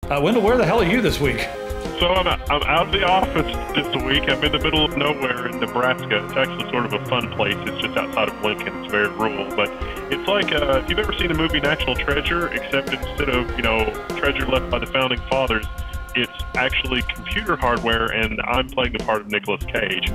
Wendell, where the hell are you this week? So I'm out of the office this week. I'm in the middle of nowhere in Nebraska. It's actually sort of a fun place. It's just outside of Lincoln. It's very rural, but it's like if you've ever seen the movie National Treasure, except instead of treasure left by the founding fathers, it's actually computer hardware, and I'm playing the part of Nicolas Cage.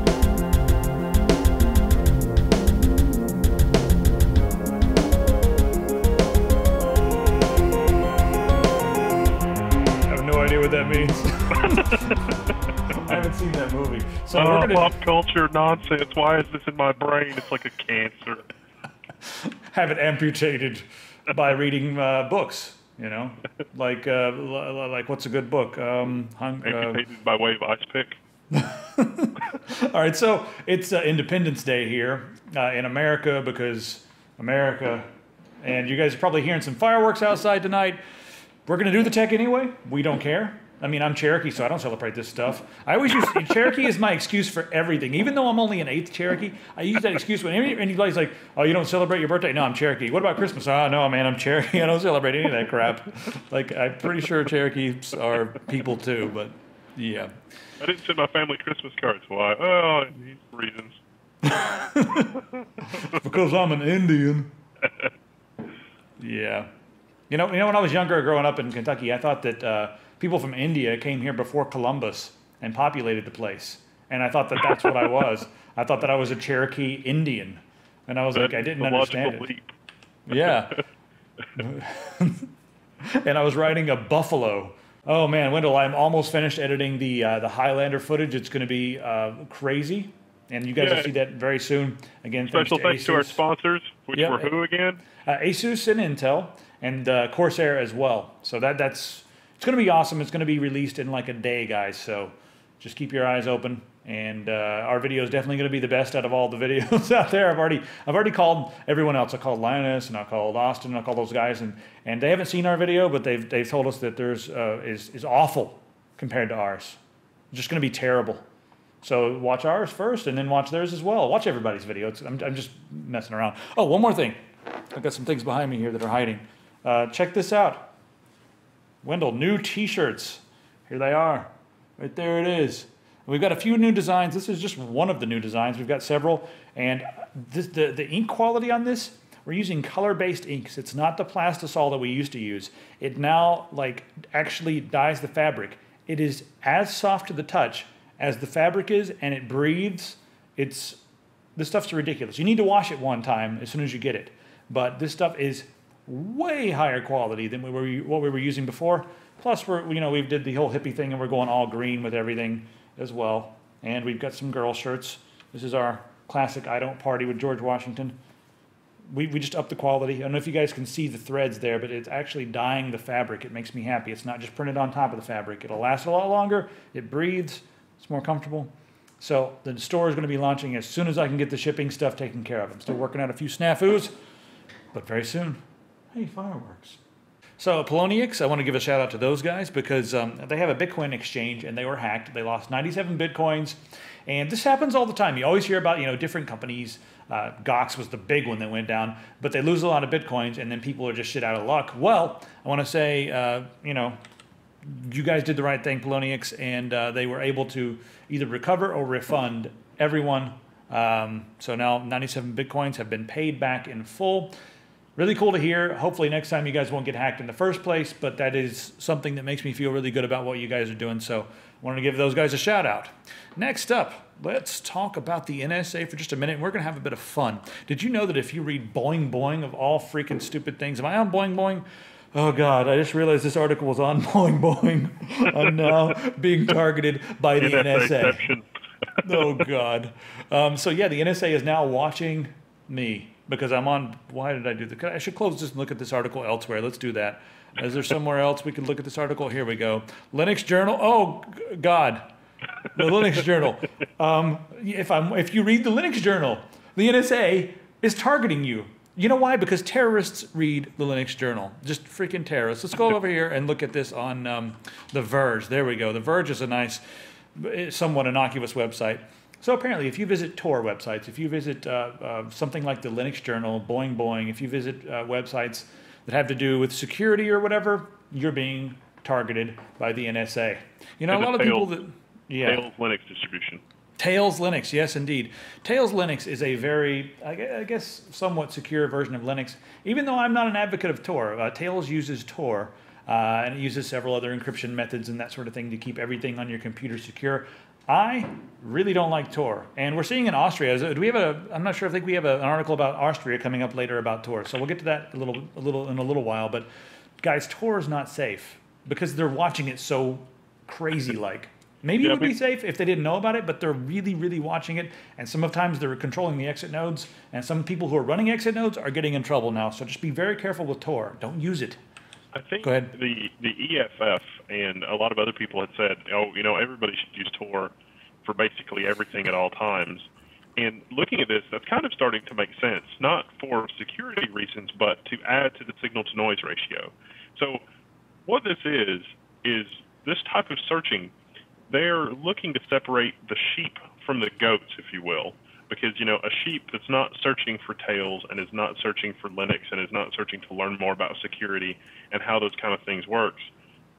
No idea what that means. I haven't seen that movie. So we're gonna... Pop culture nonsense. Why is this in my brain? It's like a cancer. Have it amputated by reading books. Like what's a good book? Amputated by way of ice pick. All right, so it's Independence Day here in America because America, and you guys are probably hearing some fireworks outside tonight. We're going to do the tech anyway. We don't care. I mean, I'm Cherokee, so I don't celebrate this stuff. I always use Cherokee is my excuse for everything. Even though I'm only an 8th Cherokee, I use that excuse when anybody's like, oh, you don't celebrate your birthday? No, I'm Cherokee. What about Christmas? Oh, no, man, I'm Cherokee. I don't celebrate any of that crap. Like, I'm pretty sure Cherokees are people too, but yeah. I didn't send my family Christmas cards. Why? Oh, these reasons. Because I'm an Indian. Yeah. You know, when I was younger, growing up in Kentucky, I thought that people from India came here before Columbus and populated the place. And I thought that that's what I was. I thought that I was a Cherokee Indian. And I was like, I didn't understand it. Leap. Yeah. And I was riding a buffalo. Oh, man, Wendell, I'm almost finished editing the Highlander footage. It's going to be crazy. And you guys will see that very soon. Again, special thanks to our sponsors, which were who again? Asus and Intel. And Corsair as well. So it's going to be awesome. It's going to be released in like a day, guys. So just keep your eyes open. And our video is definitely going to be the best out of all the videos out there. I've already called everyone else. I called Linus and I called Austin and I called those guys, and they haven't seen our video, but they've told us that theirs is awful compared to ours. It's just going to be terrible. So watch ours first, and then watch theirs as well. Watch everybody's video. I'm just messing around. Oh, one more thing. I've got some things behind me here that are hiding. Check this out. Wendell, new t-shirts. Here they are. Right there it is. We've got a few new designs. This is just one of the new designs. We've got several. And the ink quality on this, we're using color-based inks. It's not the plastisol that we used to use. It now actually dyes the fabric. It is as soft to the touch as the fabric is, and it breathes. This stuff's ridiculous. You need to wash it one time as soon as you get it. But this stuff is way higher quality than what we were using before. Plus, we did the whole hippie thing, and we're going all green with everything as well. And we've got some girl shirts. This is our classic I Don't Party with George Washington. We just upped the quality. I don't know if you guys can see the threads there, but it's actually dyeing the fabric. It makes me happy. It's not just printed on top of the fabric. It'll last a lot longer. It breathes. It's more comfortable. So the store is going to be launching as soon as I can get the shipping stuff taken care of. I'm still working out a few snafus, but very soon. Hey, fireworks. So Poloniex, I want to give a shout out to those guys because they have a Bitcoin exchange and they were hacked. They lost 97 Bitcoins. And this happens all the time. You always hear about, different companies. Gox was the big one that went down, but they lose a lot of Bitcoins and then people are just shit out of luck. Well, I want to say, you guys did the right thing, Poloniex, and they were able to either recover or refund everyone. So now 97 Bitcoins have been paid back in full. Really cool to hear. Hopefully next time you guys won't get hacked in the first place, but that is something that makes me feel really good about what you guys are doing. So I wanted to give those guys a shout out. Next up, let's talk about the NSA for just a minute. We're going to have a bit of fun. Did you know that if you read Boing Boing of all freaking stupid things, am I on Boing Boing? Oh God, I just realized this article was on Boing Boing. I'm now being targeted by the NSA. Oh God. So yeah, the NSA is now watching me. Because I'm on, why did I do that? I should close this and look at this article elsewhere. Let's do that. Is there somewhere else we could look at this article? Here we go. Linux Journal. Oh, God. The Linux Journal. If you read the Linux Journal, the NSA is targeting you. You know why? Because terrorists read the Linux Journal. Just freaking terrorists. Let's go over here and look at this on The Verge. There we go. The Verge is a nice, somewhat innocuous website. So apparently, if you visit Tor websites, if you visit something like the Linux Journal, Boing Boing, if you visit websites that have to do with security or whatever, you're being targeted by the NSA. You know, And a lot of people that, yeah. Tails Linux distribution. Tails Linux, yes, indeed. Tails Linux is a very, I guess, somewhat secure version of Linux. Even though I'm not an advocate of Tor, Tails uses Tor, and it uses several other encryption methods and that sort of thing to keep everything on your computer secure. I really don't like Tor, and we're seeing in Austria. Do we have I'm not sure. I think we have an article about Austria coming up later about Tor, so we'll get to that in a little while. But guys, Tor is not safe because they're watching it so crazy like. Maybe it would be safe if they didn't know about it, but they're really, really watching it. And sometimes they're controlling the exit nodes. And some people who are running exit nodes are getting in trouble now. So just be very careful with Tor. Don't use it. I think Go ahead. the EFF and a lot of other people had said, oh, you know, everybody should use Tor for basically everything at all times. And looking at this, that's kind of starting to make sense, not for security reasons, but to add to the signal-to-noise ratio. So what this is this type of searching. They're looking to separate the sheep from the goats, if you will, because, you know, a sheep that's not searching for Tails and is not searching for Linux and is not searching to learn more about security and how those kind of things works,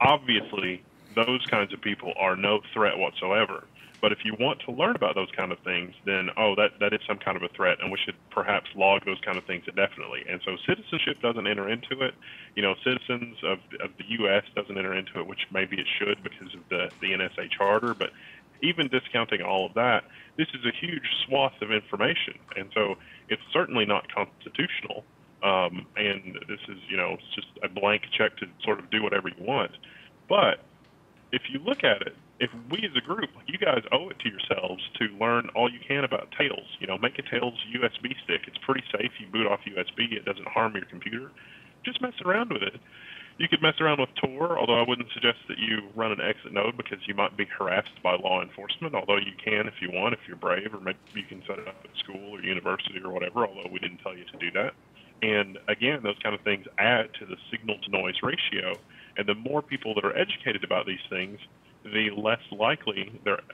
obviously those kinds of people are no threat whatsoever. But if you want to learn about those kind of things, then, oh, that is some kind of a threat, and we should perhaps log those kind of things indefinitely. And so citizenship doesn't enter into it. You know, citizens of the U.S. doesn't enter into it, which maybe it should because of the NSA charter. But even discounting all of that, this is a huge swath of information. And so it's certainly not constitutional. And this is, you know, it's just a blank check to sort of do whatever you want. But if you look at it, if we as a group, you guys owe it to yourselves to learn all you can about Tails. You know, make a Tails USB stick. It's pretty safe. You boot off USB. It doesn't harm your computer. Just mess around with it. You could mess around with Tor, although I wouldn't suggest that you run an exit node because you might be harassed by law enforcement, although you can if you want, if you're brave, or maybe you can set it up at school or university or whatever, although we didn't tell you to do that. And again, those kind of things add to the signal-to-noise ratio. And the more people that are educated about these things, the less likely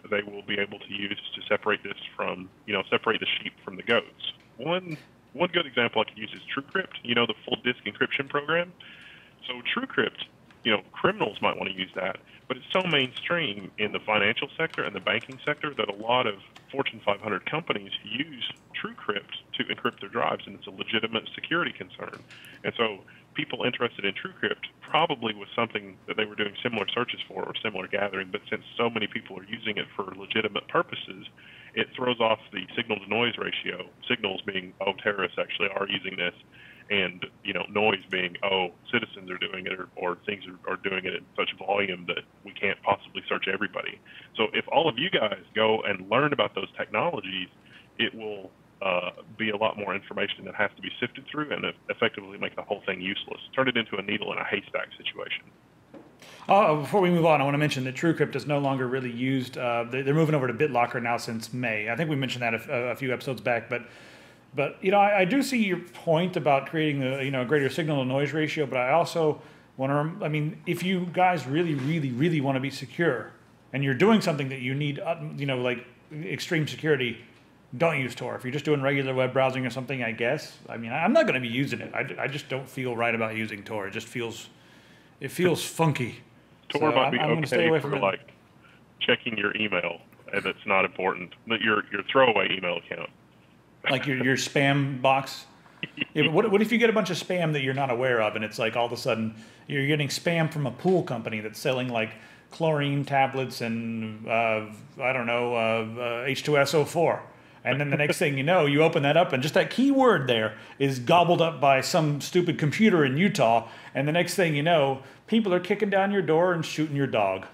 they will be able to use to separate this from, you know, separate the sheep from the goats. One good example I could use is TrueCrypt, you know, the full disk encryption program. So TrueCrypt, you know, criminals might want to use that, but it's so mainstream in the financial sector and the banking sector that a lot of Fortune 500 companies use TrueCrypt to encrypt their drives, and it's a legitimate security concern. And so people interested in TrueCrypt probably was something that they were doing similar searches for or similar gathering, but since so many people are using it for legitimate purposes, it throws off the signal-to-noise ratio, signals being, oh, terrorists actually are using this, and, you know, noise being, oh, citizens are doing it, or things are doing it in such volume that we can't possibly search everybody. So if all of you guys go and learn about those technologies, it will be a lot more information that has to be sifted through and effectively make the whole thing useless. Turn it into a needle in a haystack situation. Before we move on, I want to mention that TrueCrypt is no longer really used. They're moving over to BitLocker now since May. I think we mentioned that a few episodes back, but you know, I do see your point about creating a greater signal-to-noise ratio, but I also want to, I mean, if you guys really, really, really want to be secure, and you're doing something that you need, like extreme security, don't use Tor. If you're just doing regular web browsing or something, I guess. I mean, I'm not going to be using it. I just don't feel right about using Tor. It just feels funky. Tor might be okay for it. like checking your email, and it's not important. Your throwaway email account. Like your spam box. Yeah, but what if you get a bunch of spam that you're not aware of, and it's like all of a sudden you're getting spam from a pool company that's selling like chlorine tablets and H2SO4. And then the next thing you know, you open that up, and just that keyword there is gobbled up by some stupid computer in Utah. And the next thing you know, people are kicking down your door and shooting your dog.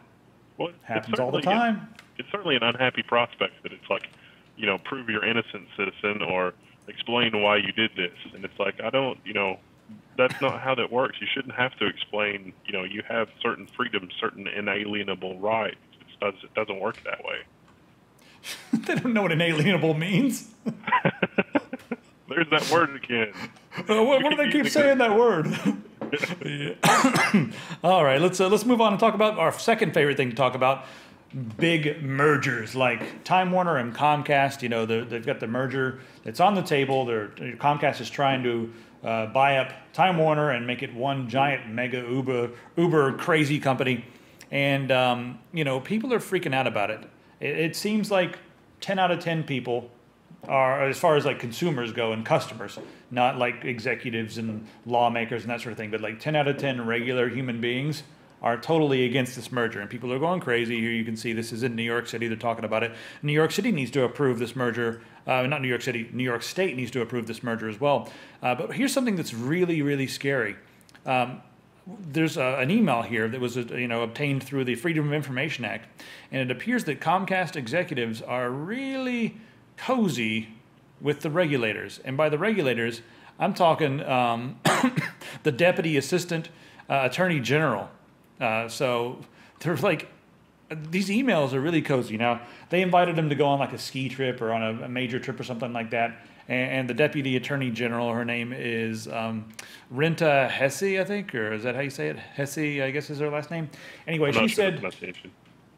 Well, happens all the time. It's certainly an unhappy prospect that it's like, you know, prove you're innocent, citizen, or explain why you did this. And it's like, that's not how that works. You shouldn't have to explain, you have certain freedoms, certain inalienable rights. It doesn't work that way. They don't know what inalienable means. There's that word again. What do they keep saying that word? All right, let's move on and talk about our second favorite thing to talk about: big mergers like Time Warner and Comcast. They've got the merger that's on the table. Comcast is trying to buy up Time Warner and make it one giant mega uber crazy company. And, you know, people are freaking out about it. It seems like 10 out of 10 people are, as far as like consumers go and customers, not like executives and lawmakers and that sort of thing, but like 10 out of 10 regular human beings are totally against this merger. And people are going crazy. Here you can see this is in New York City. They're talking about it. New York City needs to approve this merger. Not New York City, New York State needs to approve this merger as well. But here's something that's really, really scary. There's an email here that was obtained through the Freedom of Information Act, and it appears that Comcast executives are really cozy with the regulators. And by the regulators, I'm talking the Deputy Assistant Attorney General. So they're like, these emails are really cozy. Now, they invited him to go on like a ski trip or on a major trip or something like that. And the Deputy Attorney General, her name is Renta Hesse, I think, or is that how you say it? Hesse, I guess is her last name. Anyway, she said,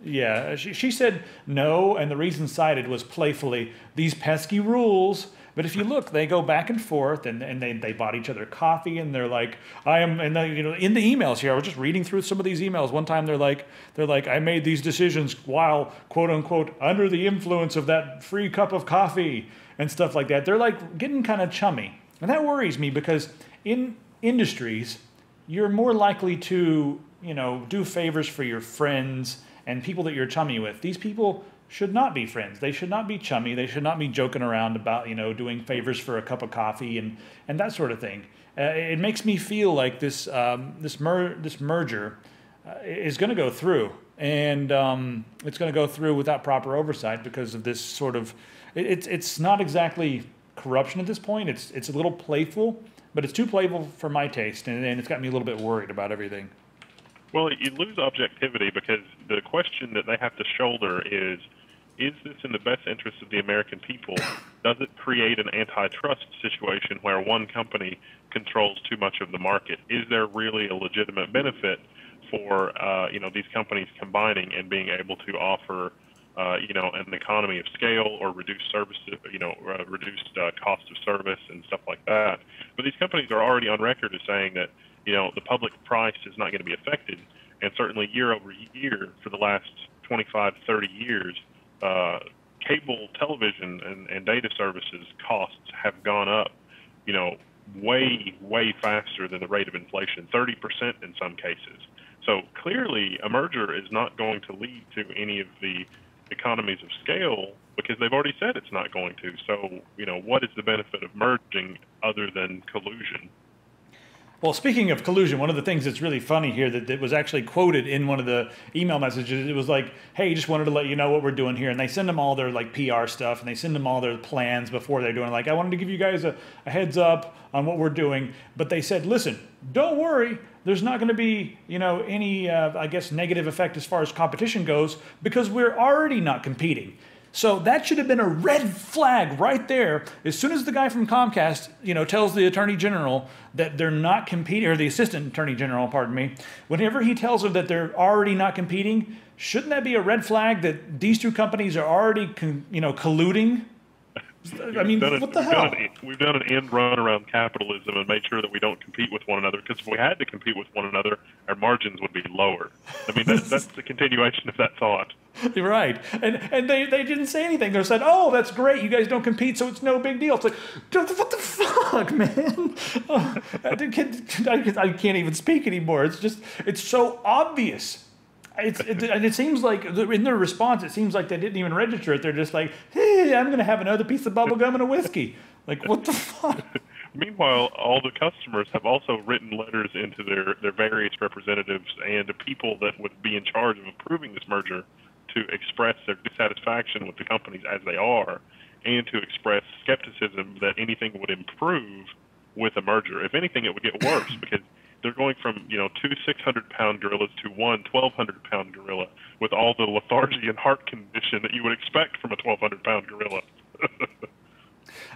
yeah, she said no, and the reason cited was playfully, these pesky rules. But if you look, they go back and forth, and they bought each other coffee, and they're like, in the emails here, I was just reading through some of these emails. One time they're like, I made these decisions while, quote unquote, under the influence of that free cup of coffee and stuff like that. They're like getting kind of chummy. And that worries me because in industries, you're more likely to, do favors for your friends and people that you're chummy with. These people should not be friends. They should not be chummy. They should not be joking around about, doing favors for a cup of coffee and that sort of thing. It makes me feel like this merger is going to go through, and it's going to go through without proper oversight because of this sort of. It's not exactly corruption at this point. It's a little playful, but it's too playful for my taste, and it's got me a little bit worried about everything. Well, you lose objectivity because the question that they have to shoulder is this in the best interest of the American people? Does it create an antitrust situation where one company controls too much of the market? Is there really a legitimate benefit for these companies combining and being able to offer an economy of scale or reduced services, reduced cost of service and stuff like that? But these companies are already on record as saying that the public price is not going to be affected, and certainly year over year for the last 25, 30 years, cable television and data services costs have gone up, way faster than the rate of inflation, 30% in some cases. So clearly a merger is not going to lead to any of the economies of scale because they've already said it's not going to. So, what is the benefit of merging other than collusion? Well, speaking of collusion, one of the things that's really funny here that was actually quoted in one of the email messages, it was like, hey, just wanted to let you know what we're doing here. And they send them all their like PR stuff, and they send them all their plans before they're doing, like, I wanted to give you guys a heads up on what we're doing. But they said, listen, don't worry. There's not going to be, any, I guess, negative effect as far as competition goes because we're already not competing. So that should have been a red flag right there. As soon as the guy from Comcast, tells the Attorney General that they're not competing, or the Assistant Attorney General, pardon me, whenever he tells them that they're already not competing, shouldn't that be a red flag that these two companies are already, colluding? I mean, what the hell? We've done an end run around capitalism and made sure that we don't compete with one another, because if we had to compete with one another, our margins would be lower. I mean, that's the continuation of that thought. You're right. And they didn't say anything. They said, oh, that's great. You guys don't compete, so it's no big deal. It's like, what the fuck, man? Oh, I can't even speak anymore. It's so obvious. And it seems like in their response, it seems like they didn't even register it. They're just like, hey, I'm going to have another piece of bubble gum and a whiskey. Like, what the fuck? Meanwhile, all the customers have also written letters into their various representatives and the people that would be in charge of approving this merger to express their dissatisfaction with the companies as they are, and to express skepticism that anything would improve with a merger. If anything, it would get worse because they're going from, 2 600-pound gorillas to one 1,200-pound gorilla with all the lethargy and heart condition that you would expect from a 1,200-pound gorilla.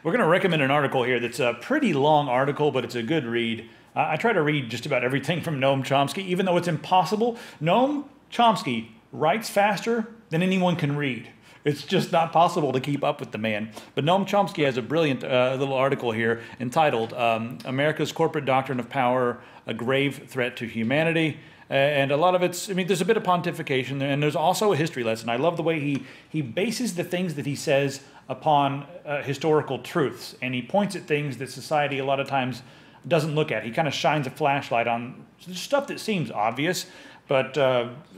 We're going to recommend an article here that's a pretty long article, but it's a good read. I try to read just about everything from Noam Chomsky, even though it's impossible. Noam Chomsky writes faster than anyone can read. It's just not possible to keep up with the man. But Noam Chomsky has a brilliant little article here entitled America's Corporate Doctrine of Power, a Grave Threat to Humanity. And a lot of it's, I mean, there's a bit of pontification, and there's also a history lesson. I love the way he bases the things that he says upon historical truths, and he points at things that society a lot of times doesn't look at. He kind of shines a flashlight on stuff that seems obvious, but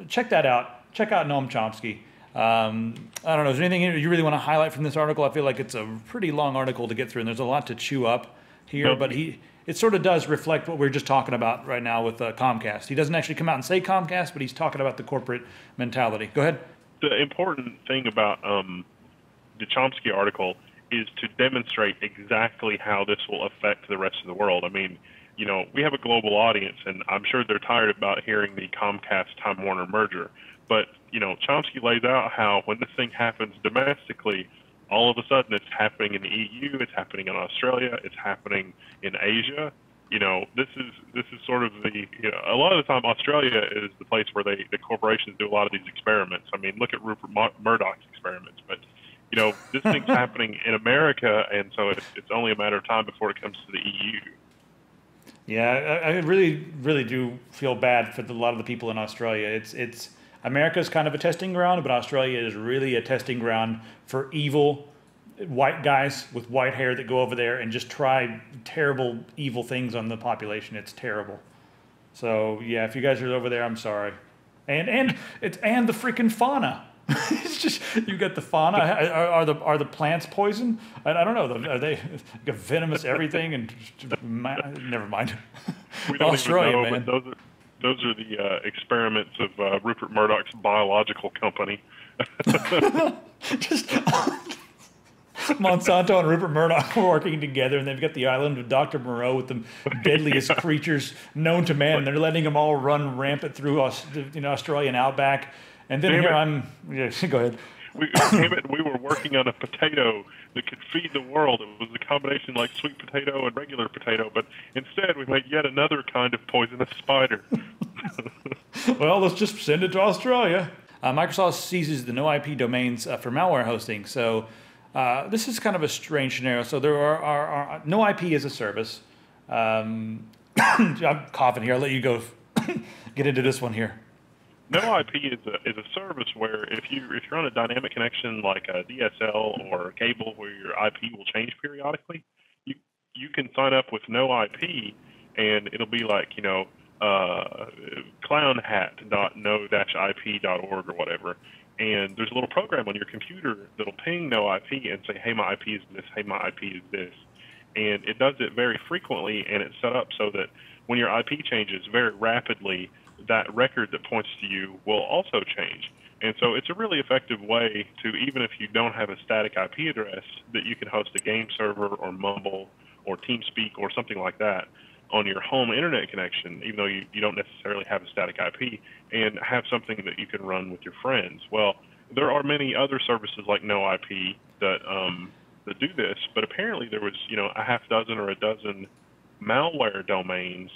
check that out. Check out Noam Chomsky. I don't know, is there anything you really want to highlight from this article? I feel like it's a pretty long article to get through, and there's a lot to chew up here, but it sort of does reflect what we're just talking about right now with Comcast. He doesn't actually come out and say Comcast, but he's talking about the corporate mentality. Go ahead. The important thing about the Chomsky article is to demonstrate exactly how this will affect the rest of the world. I mean, you know, we have a global audience, and I'm sure they're tired about hearing the Comcast-Time Warner merger. But, you know, Chomsky lays out how when this thing happens domestically, all of a sudden it's happening in the EU, it's happening in Australia, it's happening in Asia. You know, this is sort of the, you know, a lot of the time Australia is the place where the corporations do a lot of these experiments. I mean, look at Rupert Murdoch's experiments. But, you know, this thing's happening in America, and so it's only a matter of time before it comes to the EU. Yeah, I really, really do feel bad for a lot of the people in Australia. It's America's kind of a testing ground, but Australia is really a testing ground for evil white guys with white hair that go over there and just try terrible, evil things on the population. It's terrible. So yeah, if you guys are over there, I'm sorry. And the freaking fauna. It's just, you got the fauna. Are the plants poison? I don't know. Are they venomous everything? And never mind. We don't Australia, even know, man. But those are the experiments of Rupert Murdoch's biological company. Just Monsanto and Rupert Murdoch are working together, and they've got the island of Dr. Moreau with the deadliest creatures known to man. They're letting them all run rampant through Australian outback. And then go ahead. We were working on a potato that could feed the world. It was a combination like sweet potato and regular potato, but instead we made yet another kind of poisonous spider. Well, let's just send it to Australia. Microsoft seizes the no IP domains for malware hosting. So this is kind of a strange scenario. So there are no IP as a service. I'm coughing here. I'll let you go get into this one here. No IP is a service where if you're on a dynamic connection like a DSL or cable where your IP will change periodically, you can sign up with no IP, and it'll be like, you know, clownhat.no-ip.org or whatever. And there's a little program on your computer that'll ping no IP and say, hey, my IP is this, hey, my IP is this. And it does it very frequently, and it's set up so that when your IP changes very rapidly, that record that points to you will also change. And so it's a really effective way to, even if you don't have a static IP address, that you can host a game server or Mumble or TeamSpeak or something like that on your home internet connection, even though you don't necessarily have a static IP, and have something that you can run with your friends. Well, there are many other services like no IP that do this, but apparently there was, you know, a half dozen or a dozen malware domains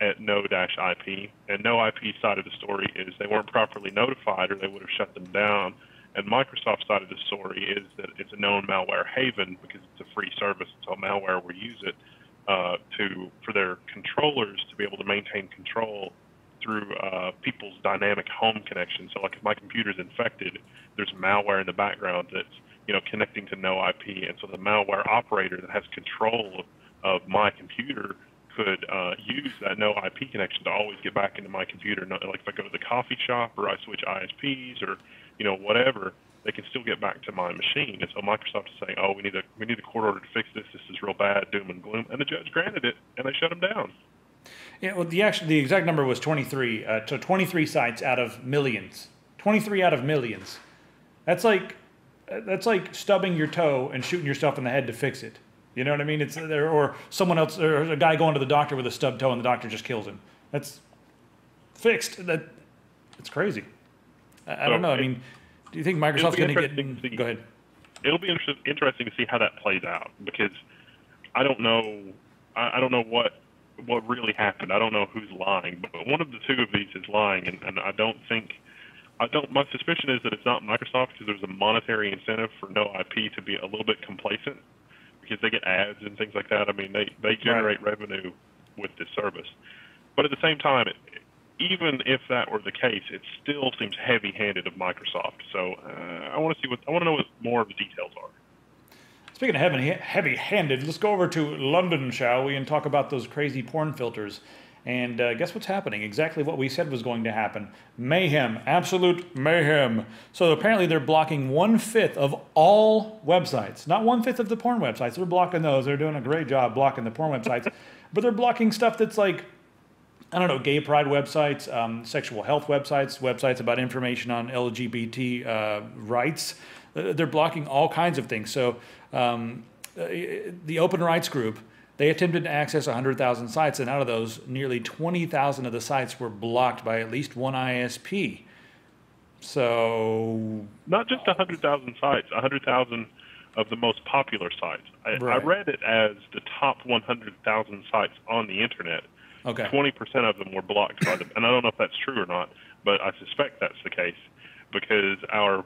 at no-IP, and no IP's side of the story is they weren't properly notified or they would have shut them down. And Microsoft's side of the story is that it's a known malware haven because it's a free service, so malware will use it for their controllers to be able to maintain control through people's dynamic home connection. So like if my computer's infected, there's malware in the background that's, you know, connecting to no IP, and so the malware operator that has control of my computer could use that no IP connection to always get back into my computer. Like if I go to the coffee shop or I switch ISPs or, you know, whatever, they can still get back to my machine. And so Microsoft is saying, oh, we need a court order to fix this. This is real bad, doom and gloom. And the judge granted it, and they shut them down. Yeah, well, the exact number was 23. So 23 sites out of millions. 23 out of millions. That's like stubbing your toe and shooting yourself in the head to fix it. You know what I mean? It's there, or someone else, or a guy going to the doctor with a stubbed toe, and the doctor just kills him. That's fixed. It's crazy. I don't know. I mean, do you think Microsoft's going to get? Go ahead. It'll be interesting to see how that plays out, because I don't know. I don't know what really happened. I don't know who's lying, but one of the two of these is lying, and I don't think I don't. My suspicion is that it's not Microsoft because there's a monetary incentive for no IP to be a little bit complacent because they get ads and things like that. I mean, they generate revenue with this service, but at the same time, even if that were the case, it still seems heavy-handed of Microsoft. So I want to know what more of the details are. Speaking of heavy-handed, let's go over to London, shall we, and talk about those crazy porn filters. And guess what's happening? Exactly what we said was going to happen. Mayhem. Absolute mayhem. So apparently they're blocking 1/5 of all websites. Not 1/5 of the porn websites. They're blocking those. They're doing a great job blocking the porn websites. But they're blocking stuff that's like, I don't know, gay pride websites, sexual health websites, websites about information on LGBT rights. They're blocking all kinds of things. So the Open Rights Group, they attempted to access 100,000 sites, and out of those, nearly 20,000 of the sites were blocked by at least one ISP. So... Not just 100,000 sites, 100,000 of the most popular sites. I read it as the top 100,000 sites on the internet. Okay. 20% of them were blocked by them. And I don't know if that's true or not, but I suspect that's the case because our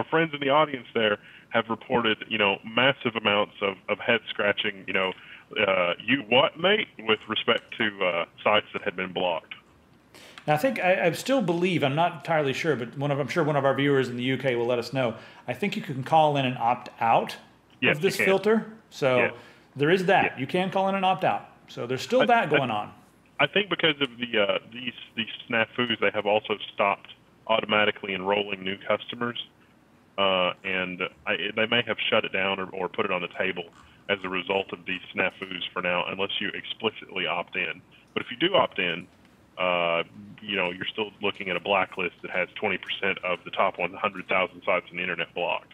friends in the audience there have reported, massive amounts of head scratching, you what, mate, with respect to sites that had been blocked. Now, I think I still believe, I'm not entirely sure, but I'm sure one of our viewers in the UK will let us know. I think you can call in and opt out of this filter. So there is that. Yeah. You can call in and opt out. So there's still that going on. I think because of these snafus, they have also stopped automatically enrolling new customers, and they may have shut it down or put it on the table as a result of these snafus for now, unless you explicitly opt in. But if you do opt in, you're still looking at a blacklist that has 20% of the top 100,000 sites on the internet blocked.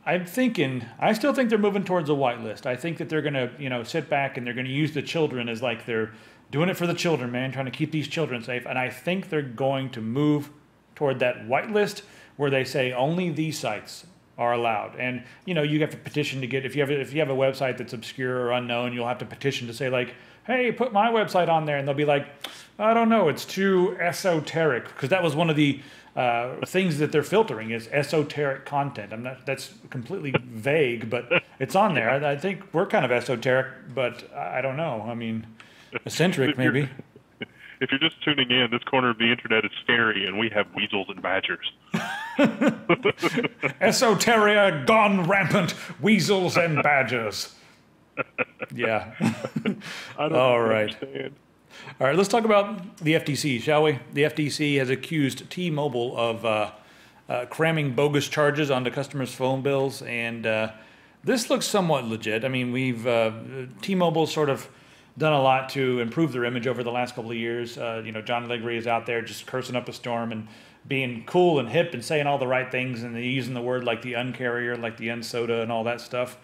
I still think they're moving towards a whitelist. I think that they're going to, sit back and they're going to use the children as like they're doing it for the children, man, trying to keep these children safe. And I think they're going to move toward that whitelist where they say only these sites are allowed. And, you have to petition to get, if you have a website that's obscure or unknown, you'll have to petition to say like, hey, put my website on there. And they'll be like, I don't know, it's too esoteric. Because that was one of the things that they're filtering is esoteric content. That's completely vague, but it's on there. I think we're kind of esoteric, but I don't know. I mean, eccentric maybe. If you're just tuning in, this corner of the internet is scary, and we have weasels and badgers. Esoteria gone rampant, weasels and badgers. Yeah. I don't understand. All right, let's talk about the FTC, shall we? The FTC has accused T-Mobile of cramming bogus charges onto customers' phone bills, and this looks somewhat legit. I mean, T-Mobile's sort of done a lot to improve their image over the last couple of years. John Legere is out there just cursing up a storm and being cool and hip and saying all the right things and using the word like the uncarrier, like the unsoda and all that stuff.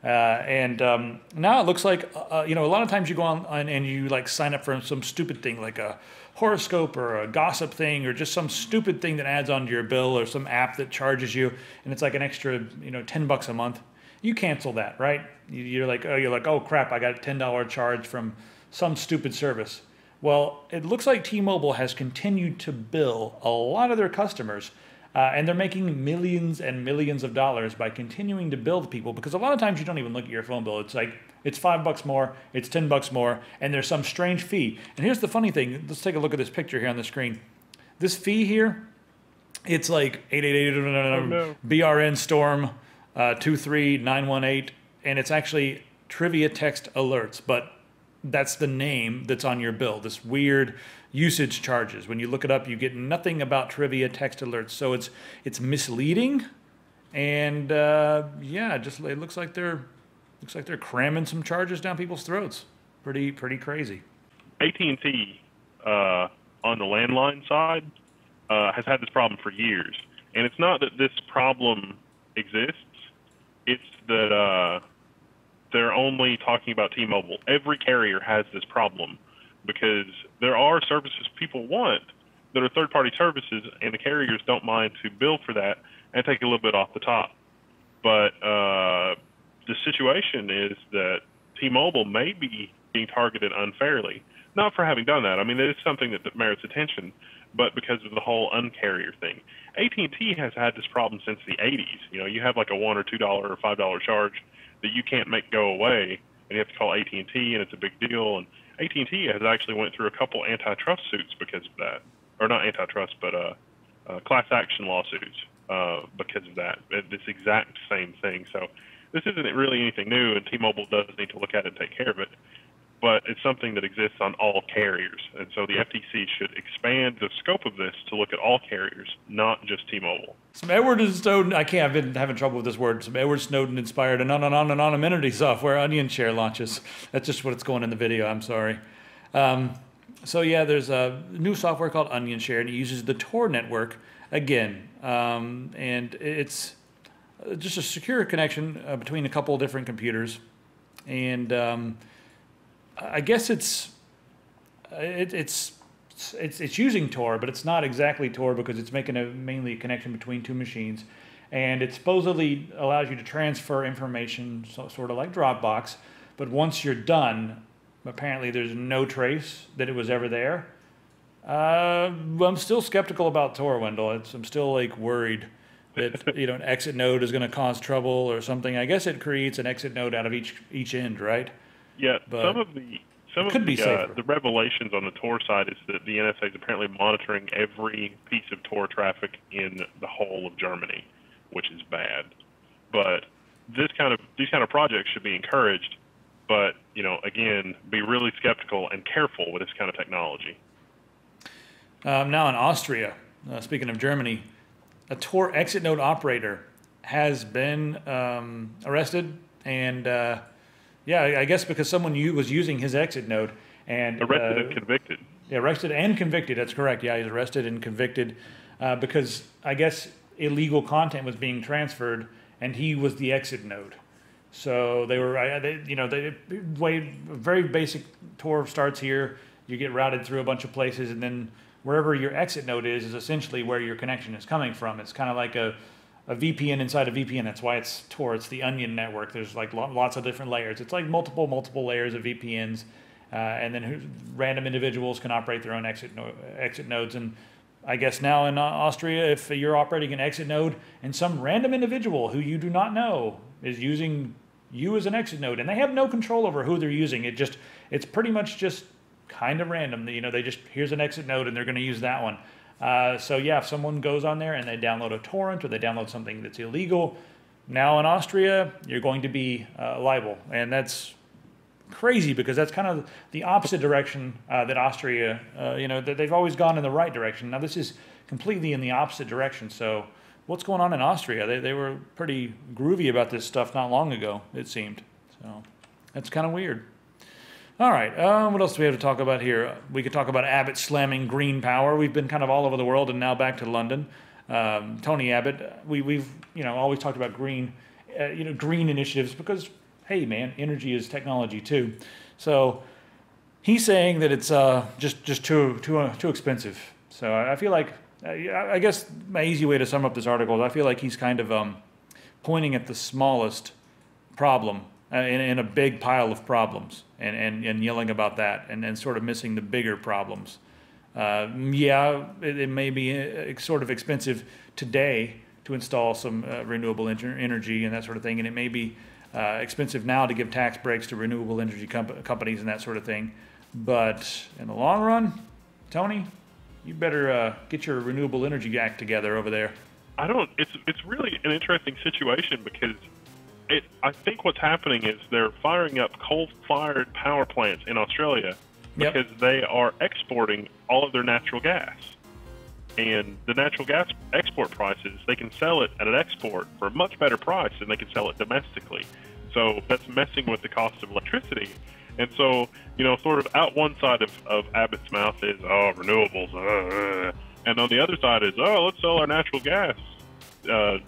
Now it looks like, a lot of times you go on and you like sign up for some stupid thing like a horoscope or a gossip thing or just some stupid thing that adds onto your bill or some app that charges you and it's like an extra, $10 a month. You cancel that, right? You're like, oh crap, I got a $10 charge from some stupid service. Well, it looks like T-Mobile has continued to bill a lot of their customers and they're making millions and millions of dollars by continuing to bill the people because a lot of times you don't even look at your phone bill. It's like, it's $5 more, it's $10 more, and there's some strange fee. And here's the funny thing. Let's take a look at this picture here on the screen. This fee here, it's like 888 BRN Storm 23918, and it's actually trivia text alerts, but that's the name that's on your bill, this weird usage charges. When you look it up, you get nothing about trivia text alerts. So it's misleading, and it looks like they're cramming some charges down people's throats. Pretty crazy. AT&T on the landline side has had this problem for years, and it's not that this problem exists. It's that they're only talking about T-Mobile. Every carrier has this problem because there are services people want that are third-party services, and the carriers don't mind to bill for that and take a little bit off the top. But the situation is that T-Mobile may be being targeted unfairly, not for having done that. I mean, it is something that merits attention, but because of the whole uncarrier thing. AT&T has had this problem since the 80s. You know, you have like a $1 or $2 or $5 charge that you can't make go away, and you have to call AT&T, and it's a big deal. And AT&T has actually went through a couple antitrust suits because of that, or not antitrust, but class action lawsuits because of that. This exact same thing. So this isn't really anything new, and T-Mobile does need to look at it and take care of it. But it's something that exists on all carriers. And so the FTC should expand the scope of this to look at all carriers, not just T-Mobile. Some Edward Snowden, I've been having trouble with this word. Some Edward Snowden inspired anonymity software onion share launches. That's just what it's going in the video, I'm sorry. So yeah, there's a new software called Onion Share, and it uses the Tor network again. And it's just a secure connection between a couple of different computers. And I guess it's using Tor, but it's not exactly Tor because it's making mainly a connection between two machines, and it supposedly allows you to transfer information, sort of like Dropbox. But once you're done, apparently there's no trace that it was ever there. I'm still skeptical about Tor, Wendell. I'm still like worried that an exit node is going to cause trouble or something. I guess it creates an exit node out of each end, right? Yeah, some of the revelations on the Tor side is that the NSA is apparently monitoring every piece of Tor traffic in the whole of Germany, which is bad. But these kind of projects should be encouraged, but again, be really skeptical and careful with this kind of technology. Now in Austria, speaking of Germany, a Tor exit node operator has been arrested and. Yeah, I guess because someone was using his exit node and arrested and convicted. Yeah, arrested and convicted. That's correct. Yeah, he's arrested and convicted because I guess illegal content was being transferred, and he was the exit node. So they were, very basic Tor starts here. You get routed through a bunch of places, and then wherever your exit node is essentially where your connection is coming from. It's kind of like a VPN inside a VPN. That's why it's Tor. It's the onion network. There's like lots of different layers. It's like multiple layers of VPNs, and then random individuals can operate their own exit nodes. And I guess now in Austria, if you're operating an exit node and some random individual who you do not know is using you as an exit node, and they have no control over who they're using, it's pretty much just kind of random. They just, here's an exit node and they're going to use that one. So yeah, if someone goes on there and they download a torrent or they download something that's illegal, now in Austria, you're going to be liable. And that's crazy because that's kind of the opposite direction that Austria, they've always gone in the right direction. Now this is completely in the opposite direction. So what's going on in Austria? They were pretty groovy about this stuff not long ago, it seemed. So that's kind of weird. All right, what else do we have to talk about here? We could talk about Abbott slamming green power. We've been kind of all over the world and now back to London. Tony Abbott, we've always talked about green initiatives because, hey man, energy is technology too. So he's saying that it's just too expensive. So I feel like, I guess my easy way to sum up this article is I feel like he's kind of pointing at the smallest problem in a big pile of problems and yelling about that and sort of missing the bigger problems. It may be sort of expensive today to install some renewable energy and that sort of thing, and it may be expensive now to give tax breaks to renewable energy companies and that sort of thing. But in the long run, Tony, you better get your renewable energy act together over there. It's really an interesting situation because I think what's happening is they're firing up coal-fired power plants in Australia because they are exporting all of their natural gas. And the natural gas export prices, they can sell it at an export for a much better price than they can sell it domestically. So that's messing with the cost of electricity. And so, sort of out one side of Abbott's mouth is, renewables. And on the other side is, let's sell our natural gas as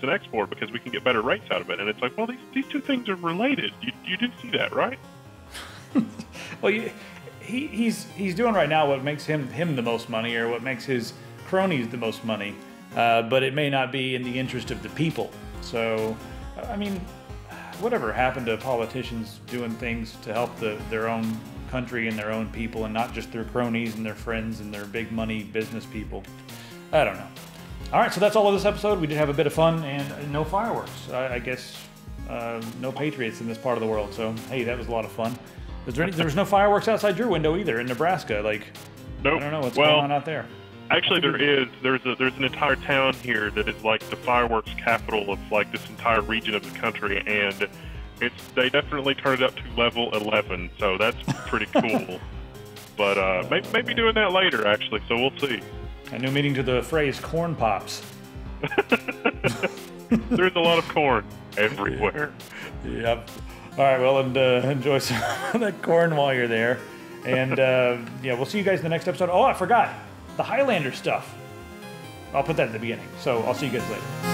an export because we can get better rates out of it. And it's like, well, these two things are related. You do see that, right? Well, he's doing right now what makes him the most money or what makes his cronies the most money, but it may not be in the interest of the people. So, I mean, whatever happened to politicians doing things to help their own country and their own people, and not just their cronies and their friends and their big money business people. I don't know. All right, so that's all of this episode. We did have a bit of fun and no fireworks. I guess no Patriots in this part of the world. So hey, that was a lot of fun. There was no fireworks outside your window either in Nebraska. Like, nope. I don't know what's going on out there. Actually, there is. There's an entire town here that is like the fireworks capital of like this entire region of the country, and they definitely turned it up to level 11. So that's pretty cool. But maybe doing that later, actually. So we'll see. A new meaning to the phrase "corn pops." There's a lot of corn everywhere. Yep. All right, well, and enjoy some of that corn while you're there. And yeah, we'll see you guys in the next episode. Oh, I forgot the Highlander stuff. I'll put that at the beginning. So I'll see you guys later.